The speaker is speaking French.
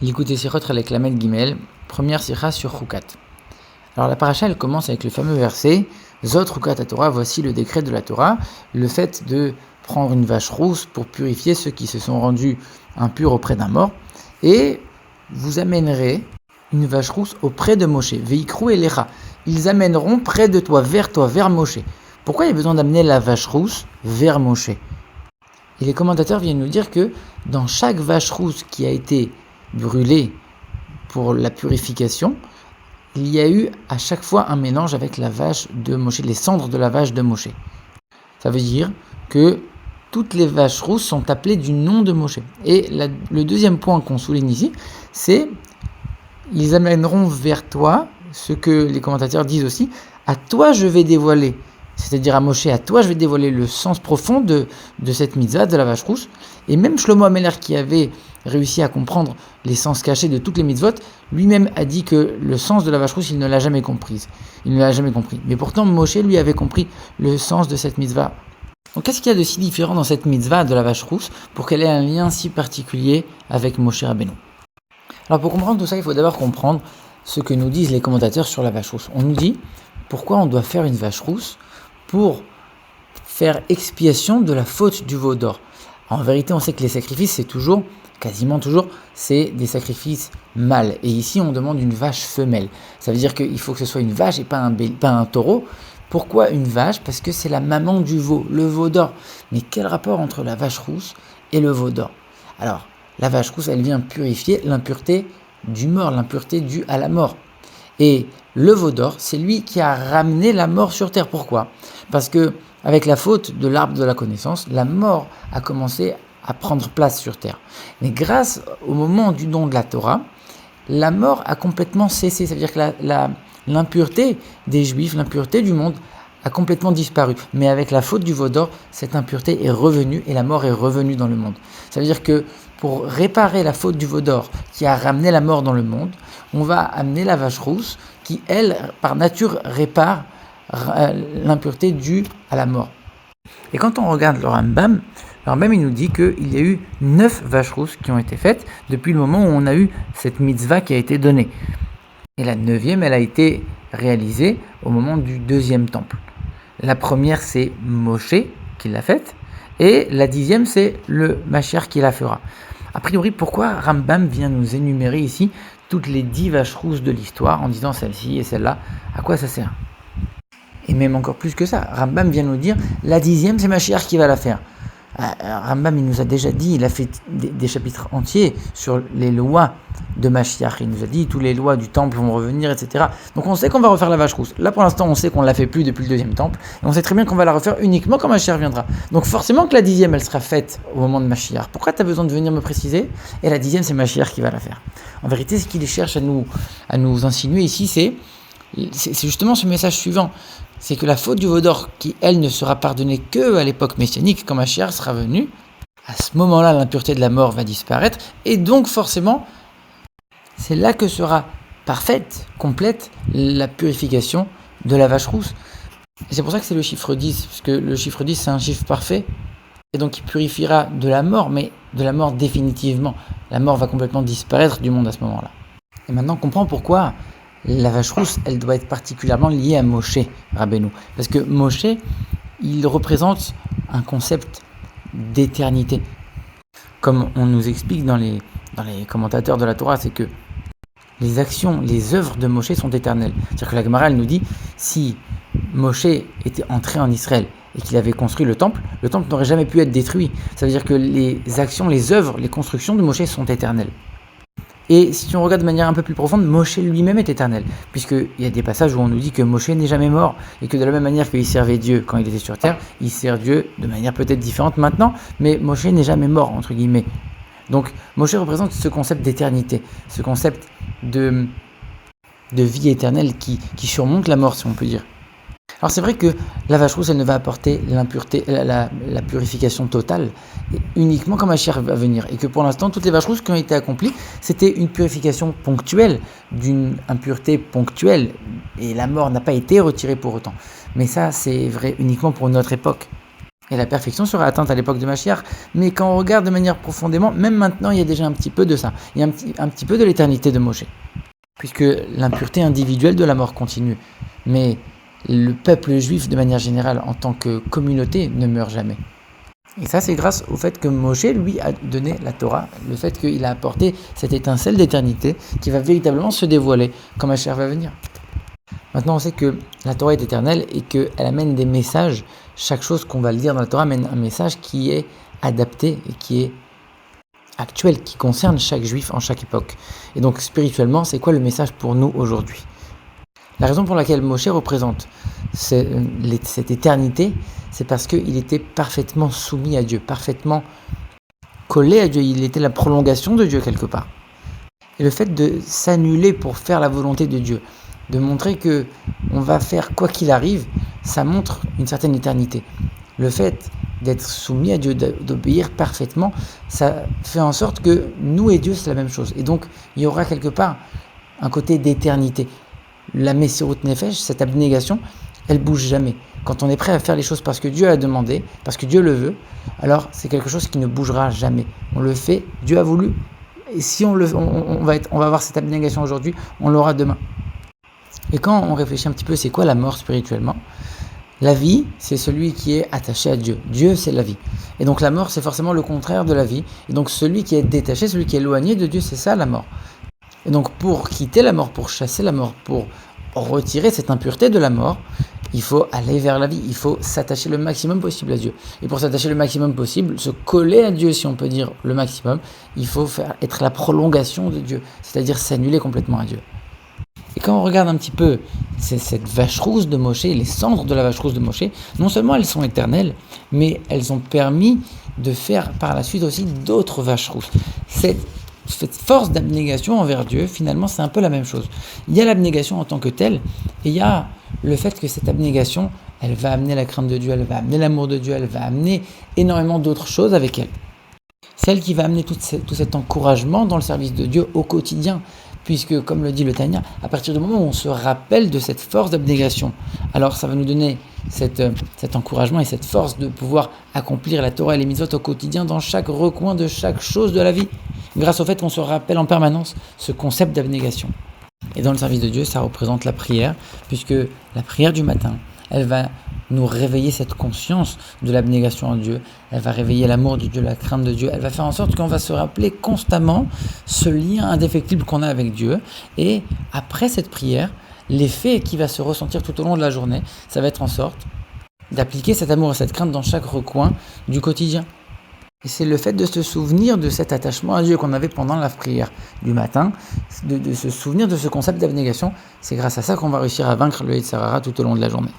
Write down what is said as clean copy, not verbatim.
L'écoute Sirot avec Lamed Gimel, première sira sur Chukat. Alors la paracha elle commence avec le fameux verset Zot Chukat Torah, voici le décret de la Torah, le fait de prendre une vache rousse pour purifier ceux qui se sont rendus impurs auprès d'un mort, et vous amènerez une vache rousse auprès de Moshe. Veikrou elecha, ils amèneront près de toi, vers Moshe. Pourquoi il y a besoin d'amener la vache rousse vers Moshe? Et les commentateurs viennent nous dire que dans chaque vache rousse qui a été brûlée pour la purification, il y a eu à chaque fois un mélange avec la vache de Moshe, les cendres de la vache de Moshe. Ça veut dire que toutes les vaches rousses sont appelées du nom de Moshe. Et le deuxième point qu'on souligne ici, c'est ils amèneront vers toi, ce que les commentateurs disent aussi, à toi je vais dévoiler. C'est-à-dire à Moshe, à toi je vais dévoiler le sens profond de cette mitzvah, de la vache rousse. Et même Shlomo Ameler, qui avait réussi à comprendre les sens cachés de toutes les mitzvot, lui-même a dit que le sens de la vache rousse, il ne l'a jamais compris. Mais pourtant, Moshe, lui, avait compris le sens de cette mitzvah. Donc qu'est-ce qu'il y a de si différent dans cette mitzvah de la vache rousse pour qu'elle ait un lien si particulier avec Moshe Rabbeinu? Alors pour comprendre tout ça, il faut d'abord comprendre ce que nous disent les commentateurs sur la vache rousse. On nous dit pourquoi on doit faire une vache rousse pour faire expiation de la faute du veau d'or. En vérité, on sait que les sacrifices, c'est quasiment toujours, c'est des sacrifices mâles. Et ici, on demande une vache femelle. Ça veut dire qu'il faut que ce soit une vache et pas un taureau. Pourquoi une vache? Parce que c'est la maman du veau, le veau d'or. Mais quel rapport entre la vache rousse et le veau d'or? Alors, la vache rousse, elle vient purifier l'impureté du mort, l'impureté due à la mort. Et le veau d'or, c'est lui qui a ramené la mort sur terre. Pourquoi? Parce que avec la faute de l'arbre de la connaissance, la mort a commencé à prendre place sur terre. Mais grâce au moment du don de la Torah, la mort a complètement cessé. Ça veut dire que l'impureté des Juifs, l'impureté du monde a complètement disparu. Mais avec la faute du veau d'or, cette impureté est revenue et la mort est revenue dans le monde. Ça veut dire que pour réparer la faute du veau d'or qui a ramené la mort dans le monde, on va amener la vache rousse qui, elle, par nature, répare l'impureté due à la mort. Et quand on regarde le Rambam, il nous dit qu'il y a eu 9 vaches rousses qui ont été faites depuis le moment où on a eu cette mitzvah qui a été donnée. Et la 9e, elle a été réalisée au moment du 2e temple. La première, c'est Moshe qui l'a faite, et la 10e, c'est le Mashiach qui la fera. A priori, pourquoi Rambam vient nous énumérer ici toutes les 10 vaches rousses de l'histoire en disant celle-ci et celle-là? À quoi ça sert? Et même encore plus que ça, Rambam vient nous dire la 10e, c'est Mashiach qui va la faire. Rambam, il nous a déjà dit, il a fait des chapitres entiers sur les lois de Mashiach. Il nous a dit tous les lois du temple vont revenir, etc. Donc on sait qu'on va refaire la vache rousse. Là pour l'instant, on sait qu'on ne la fait plus depuis le 2e temple. Et on sait très bien qu'on va la refaire uniquement quand Mashiach viendra. Donc forcément que la 10e, elle sera faite au moment de Mashiach. Pourquoi tu as besoin de venir me préciser? Et la 10e, c'est Mashiach qui va la faire. En vérité, ce qu'il cherche à nous insinuer ici, c'est justement ce message suivant. C'est que la faute du veau d'or, qui elle ne sera pardonnée que à l'époque messianique, quand Mashiach sera venu, à ce moment-là, l'impureté de la mort va disparaître, et donc forcément, c'est là que sera parfaite, complète, la purification de la vache rousse. Et c'est pour ça que c'est le chiffre 10, parce que le chiffre 10, c'est un chiffre parfait, et donc il purifiera de la mort, mais de la mort définitivement. La mort va complètement disparaître du monde à ce moment-là. Et maintenant, on comprend pourquoi la vache rousse, elle doit être particulièrement liée à Moshe Rabbeinu. Parce que Moshe, il représente un concept d'éternité. Comme on nous explique dans les commentateurs de la Torah, c'est que les actions, les œuvres de Moshe sont éternelles. C'est-à-dire que la Gemara, elle nous dit, si Moshe était entré en Israël et qu'il avait construit le temple n'aurait jamais pu être détruit. Ça veut dire que les actions, les œuvres, les constructions de Moshe sont éternelles. Et si on regarde de manière un peu plus profonde, Moshe lui-même est éternel, puisqu'il y a des passages où on nous dit que Moshe n'est jamais mort, et que de la même manière qu'il servait Dieu quand il était sur terre, il sert Dieu de manière peut-être différente maintenant, mais Moshe n'est jamais mort, entre guillemets. Donc Moshe représente ce concept d'éternité, ce concept de vie éternelle qui surmonte la mort, si on peut dire. Alors c'est vrai que la vache rousse, elle ne va apporter l'impureté, la purification totale uniquement quand Mashiach va venir. Et que pour l'instant, toutes les vaches rousses qui ont été accomplies, c'était une purification ponctuelle, d'une impureté ponctuelle. Et la mort n'a pas été retirée pour autant. Mais ça, c'est vrai uniquement pour notre époque. Et la perfection sera atteinte à l'époque de Mashiach. Mais quand on regarde de manière profondément, même maintenant, il y a déjà un petit peu de ça. Il y a un petit peu de l'éternité de Moshe. Puisque l'impureté individuelle de la mort continue. Mais le peuple juif, de manière générale, en tant que communauté, ne meurt jamais. Et ça, c'est grâce au fait que Moshe, lui, a donné la Torah, le fait qu'il a apporté cette étincelle d'éternité qui va véritablement se dévoiler quand Mashiach va venir. Maintenant, on sait que la Torah est éternelle et qu'elle amène des messages. Chaque chose qu'on va lire dans la Torah amène un message qui est adapté et qui est actuel, qui concerne chaque juif en chaque époque. Et donc, spirituellement, c'est quoi le message pour nous aujourd'hui ? La raison pour laquelle Moshe représente cette éternité, c'est parce qu'il était parfaitement soumis à Dieu, parfaitement collé à Dieu. Il était la prolongation de Dieu quelque part. Et le fait de s'annuler pour faire la volonté de Dieu, de montrer que on va faire quoi qu'il arrive, ça montre une certaine éternité. Le fait d'être soumis à Dieu, d'obéir parfaitement, ça fait en sorte que nous et Dieu, c'est la même chose. Et donc, il y aura quelque part un côté d'éternité. La Messirut Nefesh, cette abnégation, elle bouge jamais. Quand on est prêt à faire les choses parce que Dieu a demandé, parce que Dieu le veut, alors c'est quelque chose qui ne bougera jamais. On le fait, Dieu a voulu. Et si on va avoir cette abnégation aujourd'hui, on l'aura demain. Et quand on réfléchit un petit peu, c'est quoi la mort spirituellement ? La vie, c'est celui qui est attaché à Dieu. Dieu, c'est la vie. Et donc la mort, c'est forcément le contraire de la vie. Et donc celui qui est détaché, celui qui est éloigné de Dieu, c'est ça la mort. Et donc pour quitter la mort, pour chasser la mort, pour retirer cette impureté de la mort, il faut aller vers la vie, il faut s'attacher le maximum possible à Dieu. Et pour s'attacher le maximum possible, se coller à Dieu, si on peut dire le maximum, il faut être la prolongation de Dieu, c'est-à-dire s'annuler complètement à Dieu. Et quand on regarde un petit peu cette vache rousse de Moshe, les cendres de la vache rousse de Moshe, non seulement elles sont éternelles, mais elles ont permis de faire par la suite aussi d'autres vaches rousses. Cette force d'abnégation envers Dieu, finalement, c'est un peu la même chose. Il y a l'abnégation en tant que telle, et il y a le fait que cette abnégation, elle va amener la crainte de Dieu, elle va amener l'amour de Dieu, elle va amener énormément d'autres choses avec elle. Celle qui va amener tout cet encouragement dans le service de Dieu au quotidien. Puisque, comme le dit le Tanya, à partir du moment où on se rappelle de cette force d'abnégation, alors ça va nous donner cet encouragement et cette force de pouvoir accomplir la Torah et les mitzvot au quotidien dans chaque recoin de chaque chose de la vie, grâce au fait qu'on se rappelle en permanence ce concept d'abnégation. Et dans le service de Dieu, ça représente la prière, puisque la prière du matin, elle va nous réveiller cette conscience de l'abnégation en Dieu, elle va réveiller l'amour de Dieu, la crainte de Dieu, elle va faire en sorte qu'on va se rappeler constamment ce lien indéfectible qu'on a avec Dieu, et après cette prière, l'effet qui va se ressentir tout au long de la journée, ça va être en sorte d'appliquer cet amour et cette crainte dans chaque recoin du quotidien. Et c'est le fait de se souvenir de cet attachement à Dieu qu'on avait pendant la prière du matin, de se souvenir de ce concept d'abnégation, c'est grâce à ça qu'on va réussir à vaincre le Yetzer Hara tout au long de la journée.